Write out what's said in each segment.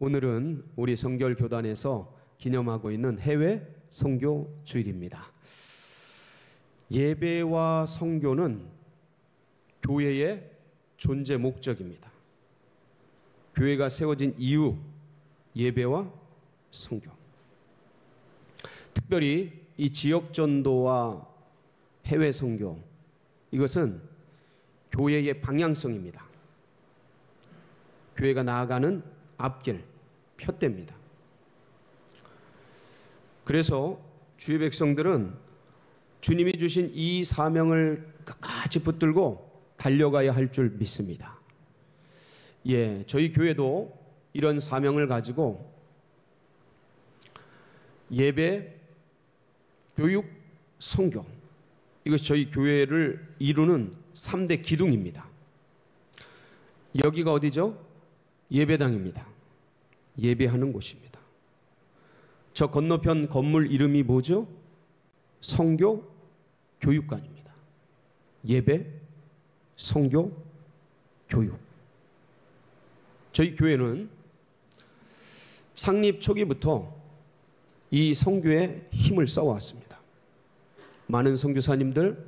오늘은 우리 성결교단에서 기념하고 있는 해외 선교 주일입니다. 예배와 선교는 교회의 존재 목적입니다. 교회가 세워진 이유, 예배와 선교. 특별히 이 지역 전도와 해외 선교, 이것은 교회의 방향성입니다. 교회가 나아가는 앞길, 푯대입니다. 그래서 주의 백성들은 주님이 주신 이 사명을 끝까지 붙들고 달려가야 할 줄 믿습니다. 저희 교회도 이런 사명을 가지고 예배, 교육, 선교, 이것이 저희 교회를 이루는 3대 기둥입니다. 여기가 어디죠? 예배당입니다. 예배하는 곳입니다. 저 건너편 건물 이름이 뭐죠? 선교 교육관입니다. 예배, 선교, 교육. 저희 교회는 창립 초기부터 이 선교에 힘을 써왔습니다. 많은 선교사님들,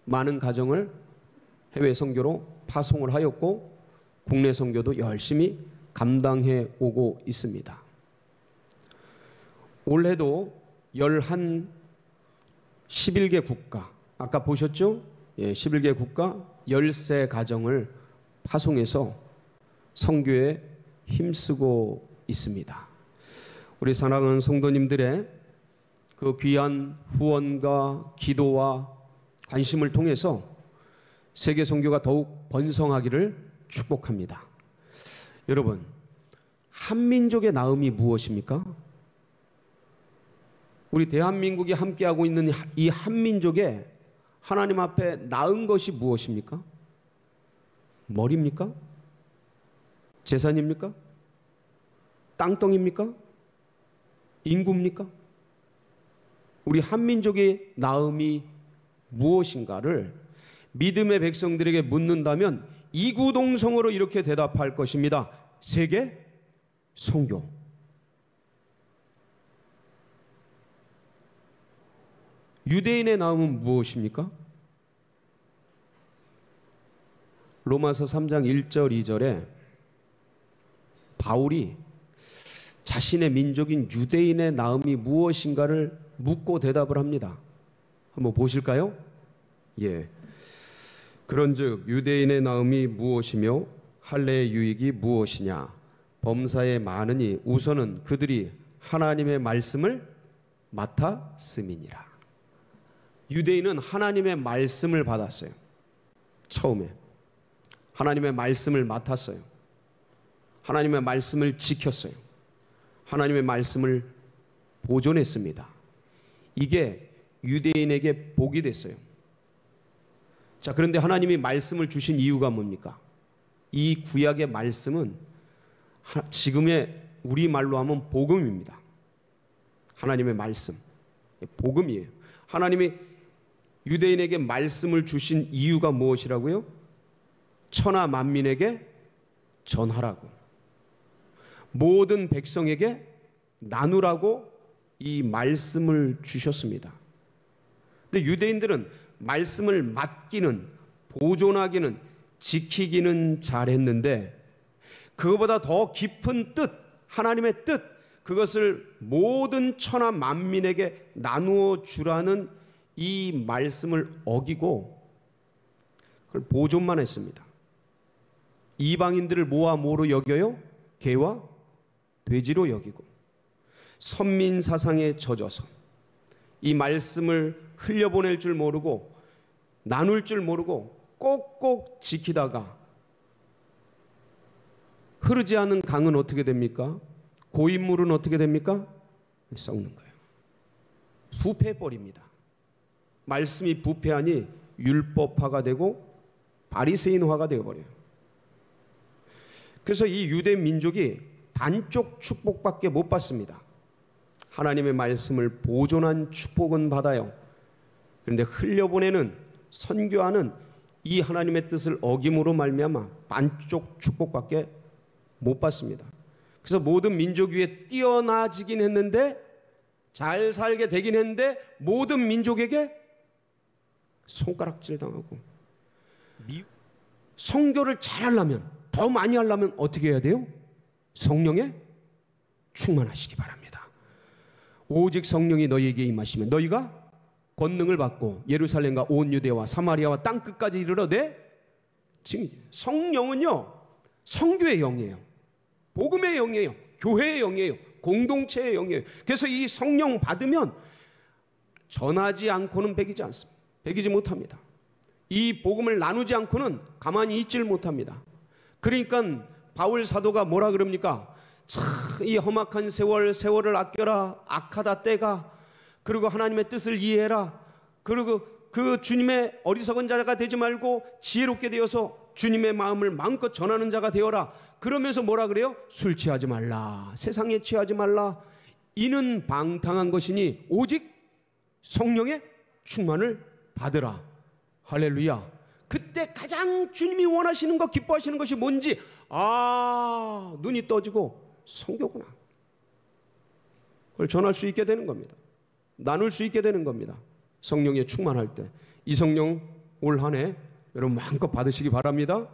많은 가정을 해외 선교로 파송을 하였고 국내 선교도 열심히 감당해 오고 있습니다. 올해도 11개 국가, 아까 보셨죠? 11개 국가 13 가정을 파송해서 선교에 힘쓰고 있습니다. 우리 사랑하는 성도님들의 그 귀한 후원과 기도와 관심을 통해서 세계 선교가 더욱 번성하기를 축복합니다. 여러분, 한민족의 나음이 무엇입니까? 우리 대한민국이 함께하고 있는 이 한민족의 하나님 앞에 나은 것이 무엇입니까? 머리입니까? 재산입니까? 땅덩입니까? 인구입니까? 우리 한민족의 나음이 무엇인가를 믿음의 백성들에게 묻는다면 이구동성으로 이렇게 대답할 것입니다. 세계 선교. 유대인의 나음은 무엇입니까? 로마서 3장 1절 2절에 바울이 자신의 민족인 유대인의 나음이 무엇인가를 묻고 대답을 합니다. 한번 보실까요? 그런즉 유대인의 나음이 무엇이며 할례의 유익이 무엇이냐? 범사에 많으니 우선은 그들이 하나님의 말씀을 맡았음이니라. 유대인은 하나님의 말씀을 받았어요. 처음에 하나님의 말씀을 맡았어요. 하나님의 말씀을 지켰어요. 하나님의 말씀을 보존했습니다. 이게 유대인에게 복이 됐어요. 자, 그런데 하나님이 말씀을 주신 이유가 뭡니까? 이 구약의 말씀은 지금의 우리말로 하면 복음입니다. 하나님의 말씀, 복음이에요. 하나님이 유대인에게 말씀을 주신 이유가 무엇이라고요? 천하 만민에게 전하라고, 모든 백성에게 나누라고 이 말씀을 주셨습니다. 근데 유대인들은 말씀을 맡기는, 보존하기는, 지키기는 잘했는데 그것보다 더 깊은 뜻, 하나님의 뜻, 그것을 모든 천하 만민에게 나누어 주라는 이 말씀을 어기고 그걸 보존만 했습니다. 이방인들을 모아 뭐로 여겨요? 개와 돼지로 여기고 선민 사상에 젖어서 이 말씀을 흘려보낼 줄 모르고 나눌 줄 모르고 꼭꼭 지키다가 흐르지 않은 강은 어떻게 됩니까? 고인물은 어떻게 됩니까? 썩는 거예요. 부패해버립니다. 말씀이 부패하니 율법화가 되고 바리새인화가 되어버려요. 그래서 이 유대 민족이 반쪽 축복밖에 못 받습니다. 하나님의 말씀을 보존한 축복은 받아요. 그런데 흘려보내는, 선교하는 이 하나님의 뜻을 어김으로 말미암아 반쪽 축복밖에 못 받습니다. 그래서 모든 민족 위에 뛰어나지긴 했는데, 잘 살게 되긴 했는데, 모든 민족에게 손가락질 당하고. 선교를 잘 하려면, 더 많이 하려면 어떻게 해야 돼요? 성령에 충만하시기 바랍니다. 오직 성령이 너희에게 임하시면 너희가 권능을 받고 예루살렘과 온 유대와 사마리아와 땅끝까지 이르러 내 증인. 성령은요, 성교의 영이에요. 복음의 영이에요. 교회의 영이에요. 공동체의 영이에요. 그래서 이 성령 받으면 전하지 않고는 배기지 않습니다. 배기지 못합니다. 이 복음을 나누지 않고는 가만히 있질 못합니다. 그러니까 바울 사도가 뭐라 그럽니까? 참 이 험악한 세월을 아껴라. 악하다 때가. 그리고 하나님의 뜻을 이해해라. 그리고 그 주님의 어리석은 자가 되지 말고 지혜롭게 되어서 주님의 마음을 마음껏 전하는 자가 되어라. 그러면서 뭐라 그래요? 술 취하지 말라. 세상에 취하지 말라. 이는 방탕한 것이니 오직 성령의 충만을 받으라. 할렐루야. 그때 가장 주님이 원하시는 것, 기뻐하시는 것이 뭔지 눈이 떠지고 성교구나. 그걸 전할 수 있게 되는 겁니다. 나눌 수 있게 되는 겁니다. 성령에 충만할 때. 이 성령 올 한 해 여러분 마음껏 받으시기 바랍니다.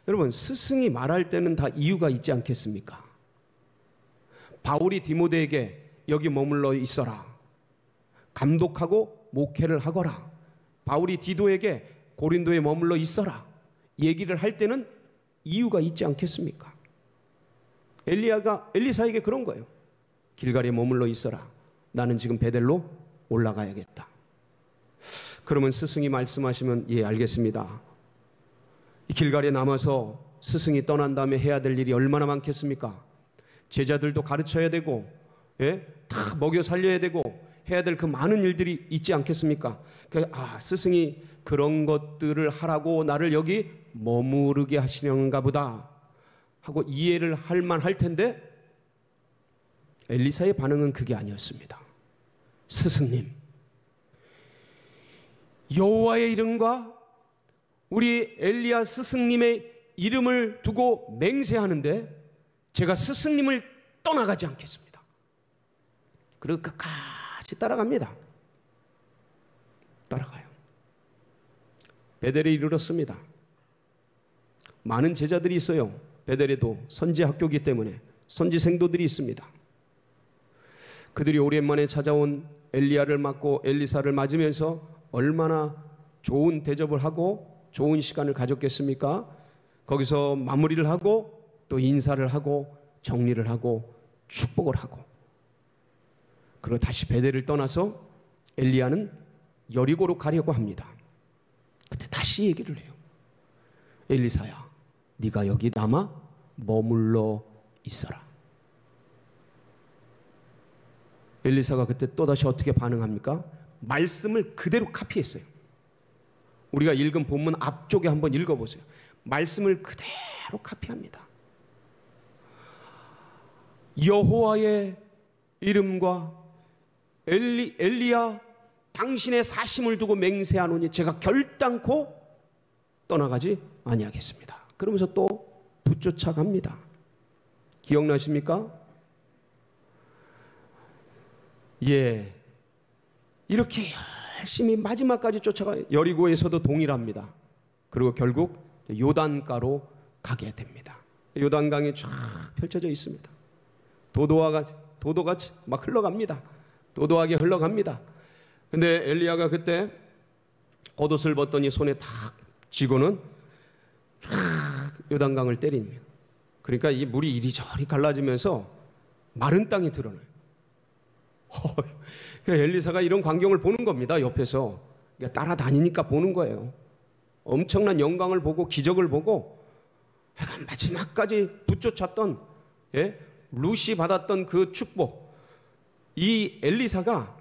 여러분, 스승이 말할 때는 다 이유가 있지 않겠습니까? 바울이 디모데에게 여기 머물러 있어라. 감독하고 목회를 하거라. 바울이 디도에게 고린도에 머물러 있어라. 얘기를 할 때는 이유가 있지 않겠습니까? 엘리사에게 그런 거예요. 길갈에 머물러 있어라. 나는 지금 베델로 올라가야겠다. 그러면 스승이 말씀하시면 예, 알겠습니다. 이 길갈에 남아서 스승이 떠난 다음에 해야 될 일이 얼마나 많겠습니까? 제자들도 가르쳐야 되고, 다 먹여 살려야 되고 해야 될 그 많은 일들이 있지 않겠습니까? 스승이 그런 것들을 하라고 나를 여기 머무르게 하시는가 보다 하고 이해를 할 만할 텐데, 엘리사의 반응은 그게 아니었습니다. 스승님, 여호와의 이름과 우리 엘리야 스승님의 이름을 두고 맹세하는데 제가 스승님을 떠나가지 않겠습니다. 그리고 끝까지 따라갑니다. 따라가요. 베델에 이르렀습니다. 많은 제자들이 있어요. 베델에도 선지 학교이기 때문에 선지 생도들이 있습니다. 그들이 오랜만에 찾아온 엘리야를 맞고 엘리사를 맞으면서 얼마나 좋은 대접을 하고 좋은 시간을 가졌겠습니까? 거기서 마무리를 하고 또 인사를 하고 정리를 하고 축복을 하고, 그리고 다시 베델을 떠나서 엘리야는 여리고로 가려고 합니다. 그때 다시 얘기를 해요. 엘리사야, 네가 여기 남아 머물러 있어라. 엘리사가 그때 또다시 어떻게 반응합니까? 말씀을 그대로 카피했어요. 우리가 읽은 본문 앞쪽에 한번 읽어보세요. 말씀을 그대로 카피합니다. 여호와의 이름과 엘리야 당신의 사심을 두고 맹세하노니 제가 결단코 떠나가지 아니하겠습니다. 그러면서 또 붙쫓아갑니다. 기억나십니까? 예, 이렇게 열심히 마지막까지 쫓아가요. 여리고에서도 동일합니다. 그리고 결국 요단가로 가게 됩니다. 요단강이 쫙 펼쳐져 있습니다. 도도같이 막 흘러갑니다. 도도하게 흘러갑니다. 근데 엘리야가 그때 겉옷을 벗더니 손에 탁 쥐고는 쫙 요단강을 때립니다. 그러니까 이 물이 이리저리 갈라지면서 마른 땅이 드러나요. 그러니까 엘리사가 이런 광경을 보는 겁니다. 옆에서 따라다니니까 보는 거예요. 엄청난 영광을 보고 기적을 보고 약간 마지막까지 붙쫓았던, 루시 받았던 그 축복, 이 엘리사가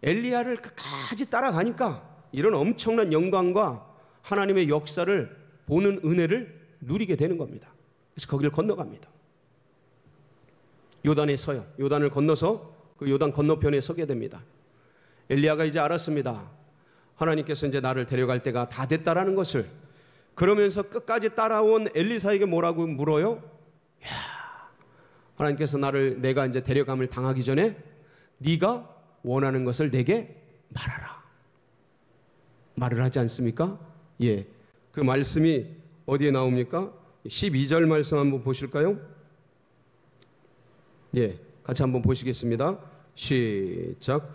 엘리야를 끝까지 따라가니까 이런 엄청난 영광과 하나님의 역사를 보는 은혜를 누리게 되는 겁니다. 그래서 거기를 건너갑니다. 요단에 서요. 요단을 건너서 그 요단 건너편에 서게 됩니다. 엘리야가 이제 알았습니다. 하나님께서 이제 나를 데려갈 때가 다 됐다라는 것을. 그러면서 끝까지 따라온 엘리사에게 뭐라고 물어요? 야, 하나님께서 내가 이제 데려감을 당하기 전에 네가 원하는 것을 내게 말하라. 말을 하지 않습니까? 예. 그 말씀이 어디에 나옵니까? 12절 말씀 한번 보실까요? 예. 같이 한번 보시겠습니다. 시작.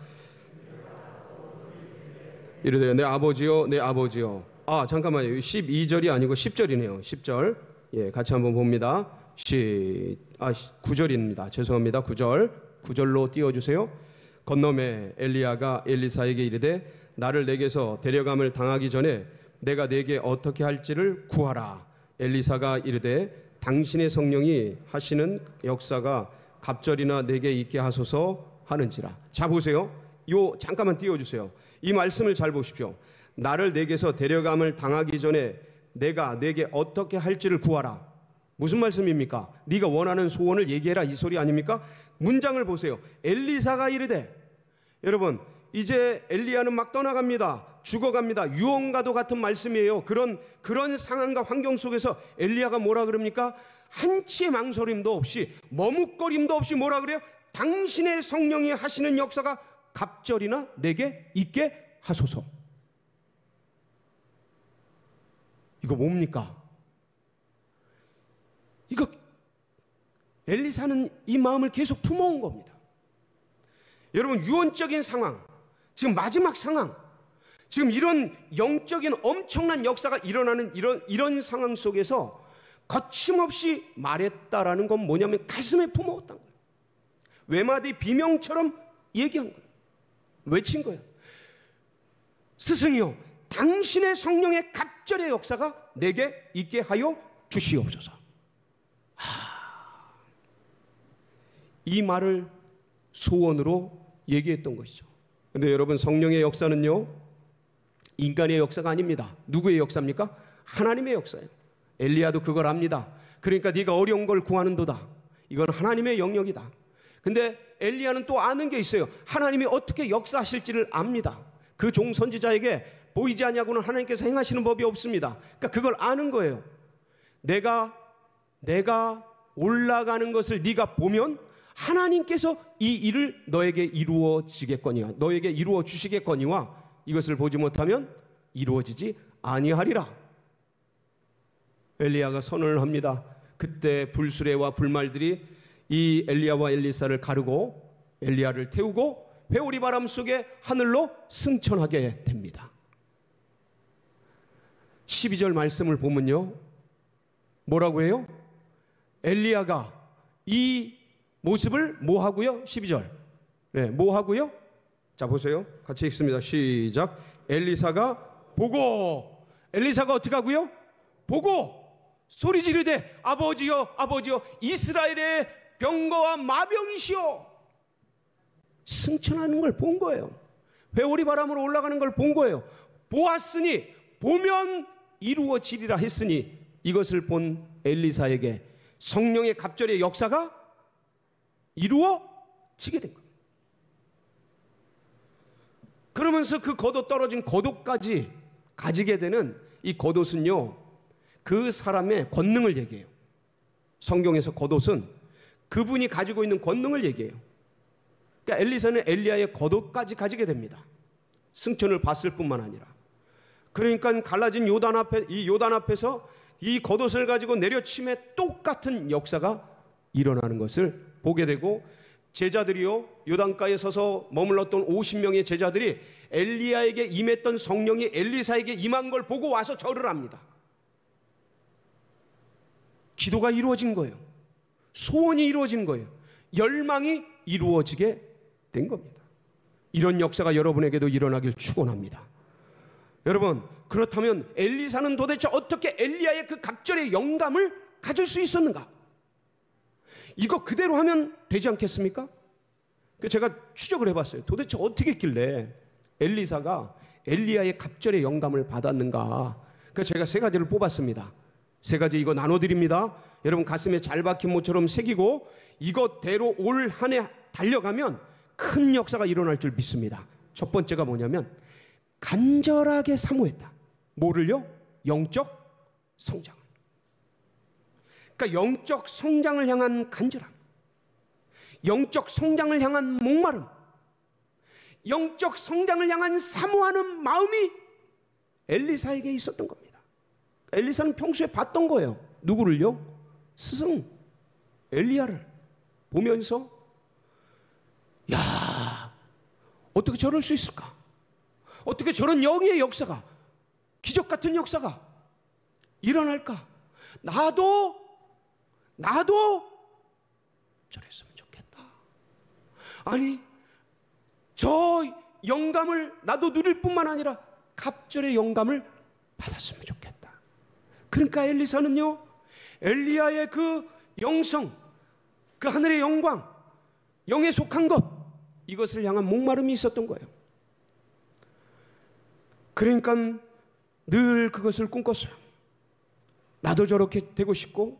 이르되 내 아버지요 내 아버지요. 잠깐만요. 12절이 아니고 10절이네요. 10절. 예, 같이 한번 봅니다. 9절입니다. 죄송합니다. 9절로 띄워주세요. 건너매 엘리야가 엘리사에게 이르되 나를 내게서 데려감을 당하기 전에 내가 내게 어떻게 할지를 구하라. 엘리사가 이르되 당신의 성령이 하시는 역사가 갑절이나 내게 있게 하소서 하는지라. 자, 보세요. 잠깐만 띄워주세요. 이 말씀을 잘 보십시오. 나를 내게서 데려감을 당하기 전에 내가 내게 어떻게 할지를 구하라. 무슨 말씀입니까? 네가 원하는 소원을 얘기해라, 이 소리 아닙니까? 문장을 보세요. 엘리사가 이르되. 여러분, 이제 엘리야는 막 떠나갑니다. 죽어갑니다. 유언과도 같은 말씀이에요. 그런 상황과 환경 속에서 엘리야가 뭐라 그럽니까? 한치의 망설임도 없이, 머뭇거림도 없이 뭐라 그래요? 당신의 성령이 하시는 역사가 갑절이나 내게 있게 하소서. 이거 뭡니까? 이거 엘리사는 이 마음을 계속 품어온 겁니다. 여러분, 유언적인 상황, 지금 마지막 상황, 지금 이런 영적인 엄청난 역사가 일어나는 이런 상황 속에서 거침없이 말했다라는 건 뭐냐면 가슴에 품어왔다는 거예요. 외마디 비명처럼 얘기한 거예요. 외친 거예요. 스승이요, 당신의 성령의 갑절의 역사가 내게 있게 하여 주시옵소서. 이 말을 소원으로 얘기했던 것이죠. 그런데 여러분, 성령의 역사는요, 인간의 역사가 아닙니다. 누구의 역사입니까? 하나님의 역사예요. 엘리야도 그걸 압니다. 그러니까 네가 어려운 걸 구하는도다. 이건 하나님의 영역이다. 근데 엘리야는 또 아는 게 있어요. 하나님이 어떻게 역사하실지를 압니다. 그 종 선지자에게 보이지 않냐고는 하나님께서 행하시는 법이 없습니다. 그러니까 그걸 아는 거예요. 내가 올라가는 것을 네가 보면 하나님께서 이 일을 너에게 이루어지겠거니와, 너에게 이루어 주시겠거니와, 이것을 보지 못하면 이루어지지 아니하리라. 엘리야가 선언을 합니다. 그때 불수레와 불말들이 이 엘리야와 엘리사를 가르고 엘리야를 태우고 회오리 바람 속에 하늘로 승천하게 됩니다. 12절 말씀을 보면요, 뭐라고 해요? 엘리야가 이 모습을 뭐 하고요? 12절. 네, 뭐 하고요? 자, 보세요. 같이 읽습니다. 시작. 엘리사가 보고. 엘리사가 어떻게 하고요? 보고 소리 지르되 아버지여 아버지여 이스라엘의 병거와 마병이시오. 승천하는 걸 본 거예요. 회오리 바람으로 올라가는 걸 본 거예요. 보았으니, 보면 이루어지리라 했으니, 이것을 본 엘리사에게 성령의 갑절의 역사가 이루어지게 된 겁니다. 그러면서 그 겉옷 떨어진 겉옷까지 가지게 되는 이 겉옷은요, 그 사람의 권능을 얘기해요. 성경에서 겉옷은 그분이 가지고 있는 권능을 얘기해요. 그러니까 엘리사는 엘리야의 겉옷까지 가지게 됩니다. 승천을 봤을 뿐만 아니라. 그러니까 갈라진 요단 앞에서 이 겉옷을 가지고 내려침에 똑같은 역사가 일어나는 것을 보게 되고, 제자들이요, 요단가에 서서 머물렀던 50명의 제자들이 엘리야에게 임했던 성령이 엘리사에게 임한 걸 보고 와서 절을 합니다. 기도가 이루어진 거예요. 소원이 이루어진 거예요. 열망이 이루어지게 된 겁니다. 이런 역사가 여러분에게도 일어나길 축원합니다. 여러분, 그렇다면 엘리사는 도대체 어떻게 엘리야의 그 갑절의 영감을 가질 수 있었는가? 이거 그대로 하면 되지 않겠습니까? 제가 추적을 해봤어요. 도대체 어떻게 했길래 엘리사가 엘리야의 갑절의 영감을 받았는가? 그래서 제가 세 가지를 뽑았습니다. 세 가지 이거 나눠드립니다. 여러분 가슴에 잘 박힌 모처럼 새기고 이것대로 올 한 해 달려가면 큰 역사가 일어날 줄 믿습니다. 첫 번째가 뭐냐면 간절하게 사모했다. 뭐를요? 영적 성장. 그러니까 영적 성장을 향한 간절함. 영적 성장을 향한 목마름, 영적 성장을 향한 사모하는 마음이 엘리사에게 있었던 겁니다. 엘리사는 평소에 봤던 거예요. 누구를요? 스승 엘리야를 보면서, 야, 어떻게 저럴 수 있을까? 어떻게 저런 영의 역사가, 기적 같은 역사가 일어날까? 나도 저랬으면 좋겠다. 아니, 저 영감을 나도 누릴 뿐만 아니라 갑절의 영감을 받았으면 좋겠다. 그러니까 엘리사는요, 엘리야의 그 영성, 그 하늘의 영광, 영에 속한 것, 이것을 향한 목마름이 있었던 거예요. 그러니까 늘 그것을 꿈꿨어요. 나도 저렇게 되고 싶고,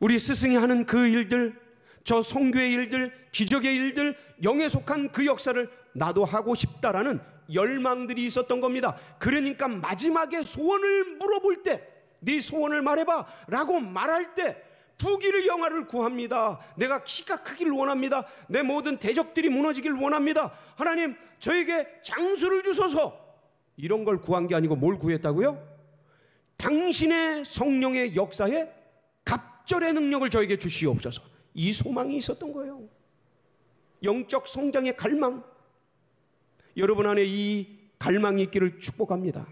우리 스승이 하는 그 일들, 저 선교의 일들, 기적의 일들, 영에 속한 그 역사를 나도 하고 싶다라는 열망들이 있었던 겁니다. 그러니까 마지막에 소원을 물어볼 때, 네 소원을 말해봐 라고 말할 때 부귀를 영화를 구합니다. 내가 키가 크길 원합니다. 내 모든 대적들이 무너지길 원합니다. 하나님, 저에게 장수를 주소서. 이런 걸 구한 게 아니고 뭘 구했다고요? 당신의 성령의 역사에 갑절의 능력을 저에게 주시옵소서. 이 소망이 있었던 거예요. 영적 성장의 갈망. 여러분 안에 이 갈망이 있기를 축복합니다.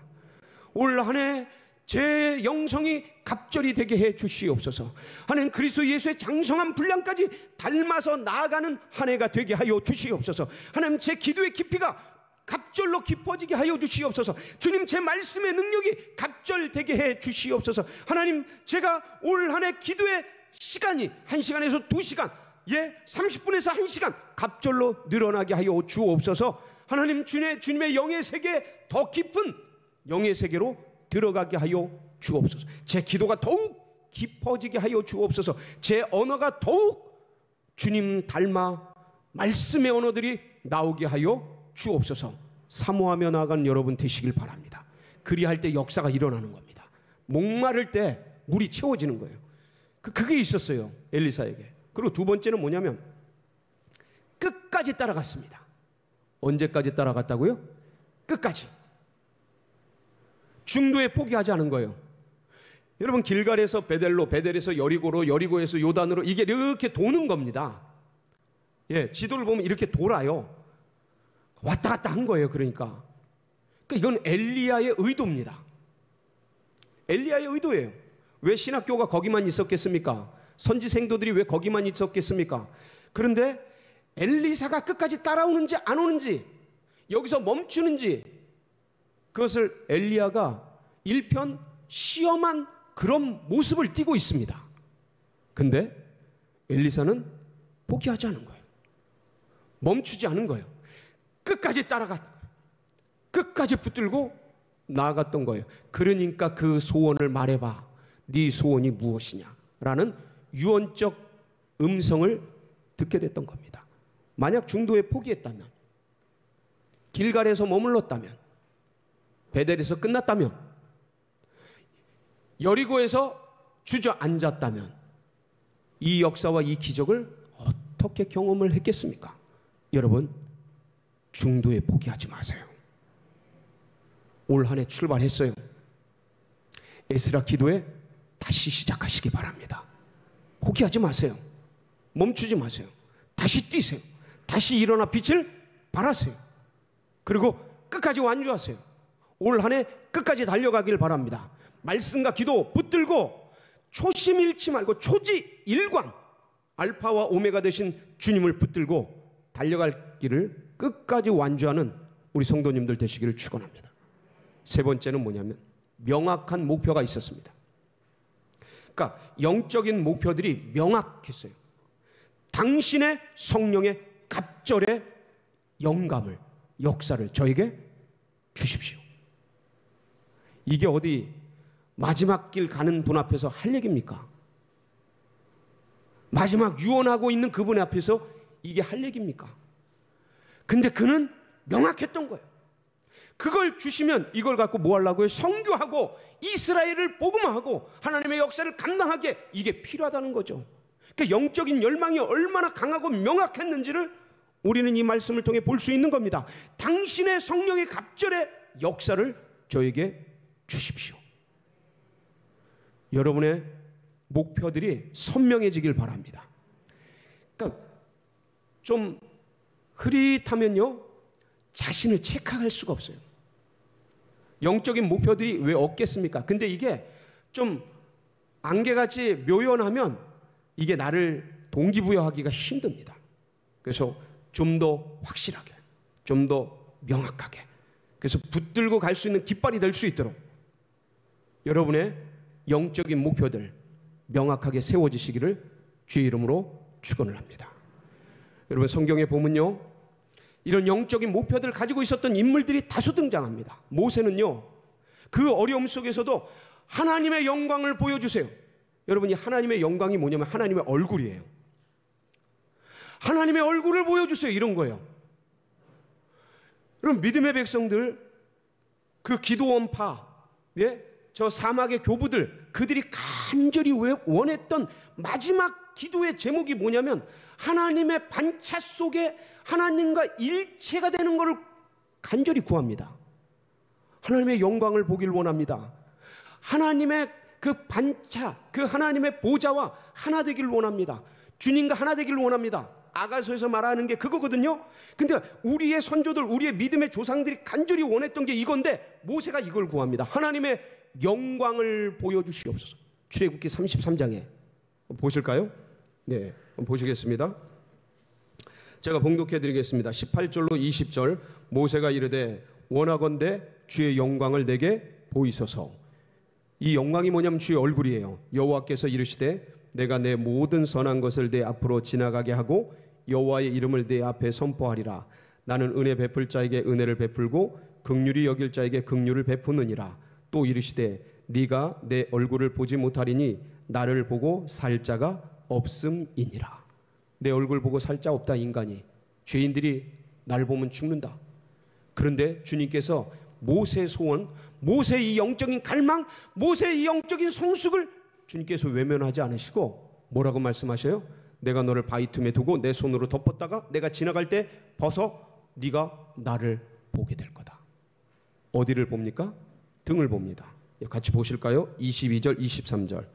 올 한 해 제 영성이 갑절이 되게 해 주시옵소서. 하나님, 그리스도 예수의 장성한 분량까지 닮아서 나아가는 한 해가 되게 하여 주시옵소서. 하나님, 제 기도의 깊이가 갑절로 깊어지게 하여 주시옵소서. 주님, 제 말씀의 능력이 갑절되게 해 주시옵소서. 하나님, 제가 올 한 해 기도의 시간이 1시간에서 2시간, 30분에서 1시간 갑절로 늘어나게 하여 주옵소서. 하나님, 주님의 영의 세계, 더 깊은 영의 세계로 들어가게 하여 주옵소서. 제 기도가 더욱 깊어지게 하여 주옵소서. 제 언어가 더욱 주님 닮아 말씀의 언어들이 나오게 하여 주옵소서. 사모하며 나아가는 여러분 되시길 바랍니다. 그리할 때 역사가 일어나는 겁니다. 목마를 때 물이 채워지는 거예요. 그게 있었어요, 엘리사에게. 그리고 두 번째는 뭐냐면 끝까지 따라갔습니다. 언제까지 따라갔다고요? 끝까지. 중도에 포기하지 않은 거예요. 여러분, 길갈에서 베델로, 베델에서 여리고로, 여리고에서 요단으로, 이게 이렇게 도는 겁니다. 지도를 보면 이렇게 돌아요. 왔다 갔다 한 거예요. 그러니까 이건 엘리야의 의도입니다. 엘리야의 의도예요. 왜 신학교가 거기만 있었겠습니까? 선지 생도들이 왜 거기만 있었겠습니까? 그런데 엘리사가 끝까지 따라오는지 안 오는지, 여기서 멈추는지, 그것을 엘리야가 일편 시험한 그런 모습을 띠고 있습니다. 근데 엘리사는 포기하지 않은 거예요. 멈추지 않은 거예요. 끝까지 따라갔던 거예요. 끝까지 붙들고 나아갔던 거예요. 그러니까 그 소원을 말해봐. 네 소원이 무엇이냐 라는 유언적 음성을 듣게 됐던 겁니다. 만약 중도에 포기했다면, 길갈에서 머물렀다면, 베델에서 끝났다면, 여리고에서 주저앉았다면 이 역사와 이 기적을 어떻게 경험을 했겠습니까? 여러분, 중도에 포기하지 마세요. 올 한 해 출발했어요. 에스라 기도에 다시 시작하시기 바랍니다. 포기하지 마세요. 멈추지 마세요. 다시 뛰세요. 다시 일어나 빛을 발하세요. 그리고 끝까지 완주하세요. 올 한 해 끝까지 달려가길 바랍니다. 말씀과 기도 붙들고 초심 잃지 말고 초지일관, 알파와 오메가 되신 주님을 붙들고 달려갈 길을 끝까지 완주하는 우리 성도님들 되시기를 축원합니다. 세 번째는 뭐냐면 명확한 목표가 있었습니다. 그러니까 영적인 목표들이 명확했어요. 당신의 성령의 갑절의 영감을, 역사를 저에게 주십시오. 이게 어디 마지막 길 가는 분 앞에서 할 얘기입니까? 마지막 유언하고 있는 그분 앞에서 이게 할 얘기입니까? 근데 그는 명확했던 거예요. 그걸 주시면 이걸 갖고 뭐 하려고요? 선교하고 이스라엘을 복음화하고 하나님의 역사를 감당하게 이게 필요하다는 거죠. 그 영적인 열망이 얼마나 강하고 명확했는지를 우리는 이 말씀을 통해 볼 수 있는 겁니다. 당신의 성령의 갑절의 역사를 저에게 주십시오. 여러분의 목표들이 선명해지길 바랍니다. 그러니까 좀 흐릿하면요, 자신을 체크할 수가 없어요. 영적인 목표들이 왜 없겠습니까? 근데 이게 좀 안개같이 묘연하면 이게 나를 동기부여하기가 힘듭니다. 그래서 좀 더 확실하게, 좀 더 명확하게, 그래서 붙들고 갈 수 있는 깃발이 될 수 있도록 여러분의 영적인 목표들 명확하게 세워지시기를 주의 이름으로 축원을 합니다. 여러분, 성경에 보면요, 이런 영적인 목표들을 가지고 있었던 인물들이 다수 등장합니다. 모세는요, 그 어려움 속에서도 하나님의 영광을 보여주세요. 여러분이 하나님의 영광이 뭐냐면 하나님의 얼굴이에요. 하나님의 얼굴을 보여주세요, 이런 거예요. 여러분, 믿음의 백성들, 그 기도원파, 예? 저 사막의 교부들, 그들이 간절히 원했던 마지막 기도의 제목이 뭐냐면 하나님의 반차 속에 하나님과 일체가 되는 것을 간절히 구합니다. 하나님의 영광을 보길 원합니다. 하나님의 그 반차, 그 하나님의 보좌와 하나 되길 원합니다. 주님과 하나 되길 원합니다. 아가서에서 말하는 게 그거거든요. 근데 우리의 선조들, 우리의 믿음의 조상들이 간절히 원했던 게 이건데 모세가 이걸 구합니다. 하나님의 영광을 보여주시옵소서. 출애굽기 33장에 보실까요? 네, 보시겠습니다. 제가 봉독해 드리겠습니다. 18절로 20절. 모세가 이르되 원하건대 주의 영광을 내게 보이소서. 이 영광이 뭐냐면 주의 얼굴이에요. 여호와께서 이르시되 내가 내 모든 선한 것을 내 앞으로 지나가게 하고 여호와의 이름을 내 앞에 선포하리라. 나는 은혜 베풀 자에게 은혜를 베풀고 긍휼히 여길 자에게 긍휼을 베푸느니라. 또 이르시되 네가 내 얼굴을 보지 못하리니 나를 보고 살 자가 없음이니라. 내 얼굴 보고 살 자 없다. 인간이, 죄인들이 날 보면 죽는다. 그런데 주님께서 모세의 소원, 모세의 이 영적인 갈망, 모세의 이 영적인 성숙을 주님께서 외면하지 않으시고 뭐라고 말씀하셔요? 내가 너를 바위 틈에 두고 내 손으로 덮었다가 내가 지나갈 때 벗어 네가 나를 보게 될 거다. 어디를 봅니까? 등을 봅니다. 같이 보실까요? 22절 23절.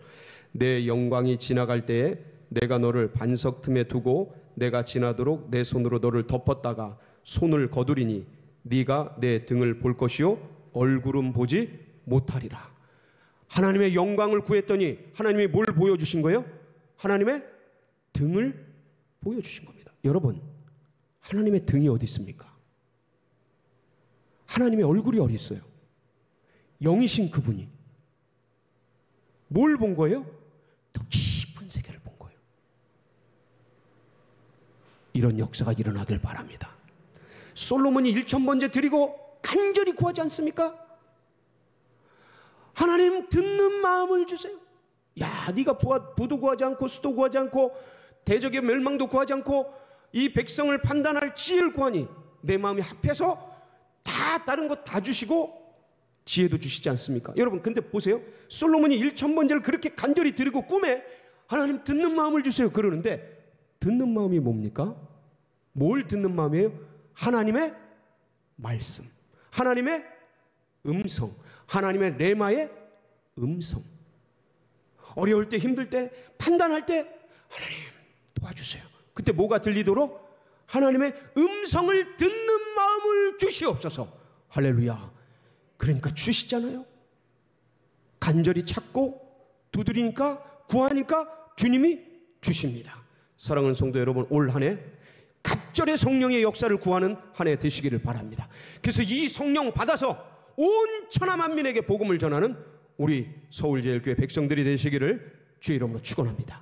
내 영광이 지나갈 때에 내가 너를 반석 틈에 두고 내가 지나도록 내 손으로 너를 덮었다가 손을 거두리니 네가 내 등을 볼 것이요 얼굴은 보지 못하리라. 하나님의 영광을 구했더니 하나님이 뭘 보여주신 거예요? 하나님의 등을 보여주신 겁니다. 여러분, 하나님의 등이 어디 있습니까? 하나님의 얼굴이 어디 있어요? 영이신 그분이 뭘 본 거예요? 더 깊은 세계를 본 거예요. 이런 역사가 일어나길 바랍니다. 솔로몬이 1,000번째 드리고 간절히 구하지 않습니까? 하나님, 듣는 마음을 주세요. 야, 네가 부도 구하지 않고 수도 구하지 않고 대적의 멸망도 구하지 않고 이 백성을 판단할 지혜를 구하니 내 마음이 합해서 다 다른 것 다 주시고 지혜도 주시지 않습니까? 여러분, 근데 보세요. 솔로몬이 1,000번째를 그렇게 간절히 드리고 꿈에 하나님 듣는 마음을 주세요 그러는데 듣는 마음이 뭡니까? 뭘 듣는 마음이에요? 하나님의 말씀, 하나님의 음성, 하나님의 레마의 음성. 어려울 때, 힘들 때, 판단할 때 하나님 도와주세요. 그때 뭐가 들리도록? 하나님의 음성을 듣는 마음을 주시옵소서. 할렐루야. 그러니까 주시잖아요. 간절히 찾고 두드리니까, 구하니까 주님이 주십니다. 사랑하는 성도 여러분, 올 한 해 갑절의 성령의 역사를 구하는 한 해 되시기를 바랍니다. 그래서 이 성령 받아서 온 천하 만민에게 복음을 전하는 우리 서울제일교회 백성들이 되시기를 주의 이름으로 축원합니다.